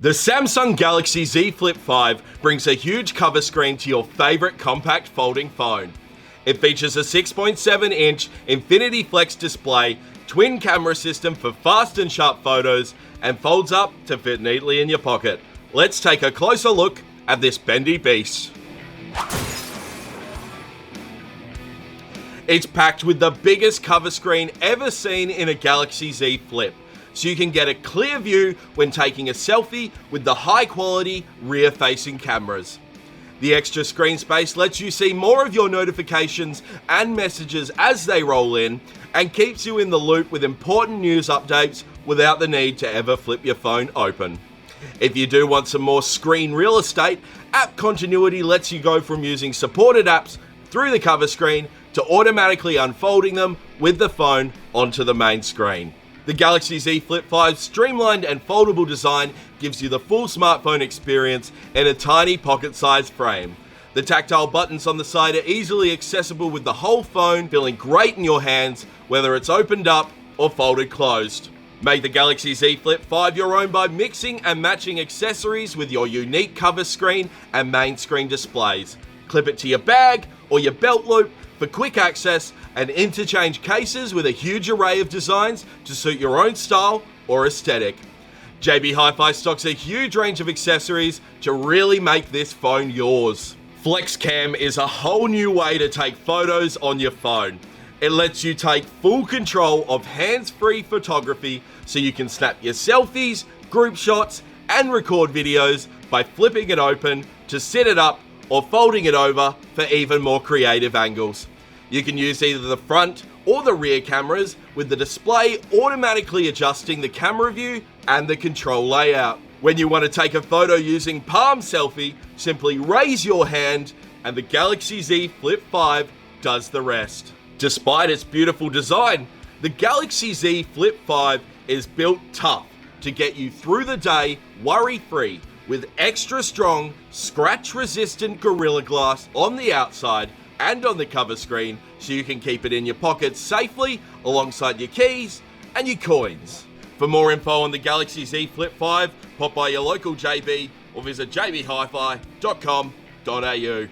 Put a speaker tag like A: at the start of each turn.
A: The Samsung Galaxy Z Flip5 brings a huge cover screen to your favorite compact folding phone. It features a 6.7-inch Infinity Flex display, twin camera system for fast and sharp photos, and folds up to fit neatly in your pocket. Let's take a closer look at this bendy beast. It's packed with the biggest cover screen ever seen in a Galaxy Z Flip, so you can get a clear view when taking a selfie with the high-quality rear-facing cameras. The extra screen space lets you see more of your notifications and messages as they roll in, and keeps you in the loop with important news updates without the need to ever flip your phone open. If you do want some more screen real estate, App Continuity lets you go from using supported apps through the cover screen to automatically unfolding them with the phone onto the main screen. The Galaxy Z Flip5's streamlined and foldable design gives you the full smartphone experience in a tiny pocket-sized frame. The tactile buttons on the side are easily accessible with the whole phone feeling great in your hands, whether it's opened up or folded closed. Make the Galaxy Z Flip5 your own by mixing and matching accessories with your unique cover screen and main screen displays. Clip it to your bag or your belt loop for quick access, and interchange cases with a huge array of designs to suit your own style or aesthetic. JB Hi-Fi stocks a huge range of accessories to really make this phone yours. FlexCam is a whole new way to take photos on your phone. It lets you take full control of hands-free photography so you can snap your selfies, group shots, and record videos by flipping it open to sit it up or folding it over for even more creative angles. You can use either the front or the rear cameras, with the display automatically adjusting the camera view and the control layout. When you want to take a photo using palm selfie, simply raise your hand and the Galaxy Z Flip5 does the rest. Despite its beautiful design, the Galaxy Z Flip5 is built tough to get you through the day worry-free, with extra strong, scratch-resistant Gorilla Glass on the outside and on the cover screen, so you can keep it in your pocket safely alongside your keys and your coins. For more info on the Galaxy Z Flip5, pop by your local JB or visit jbhifi.com.au.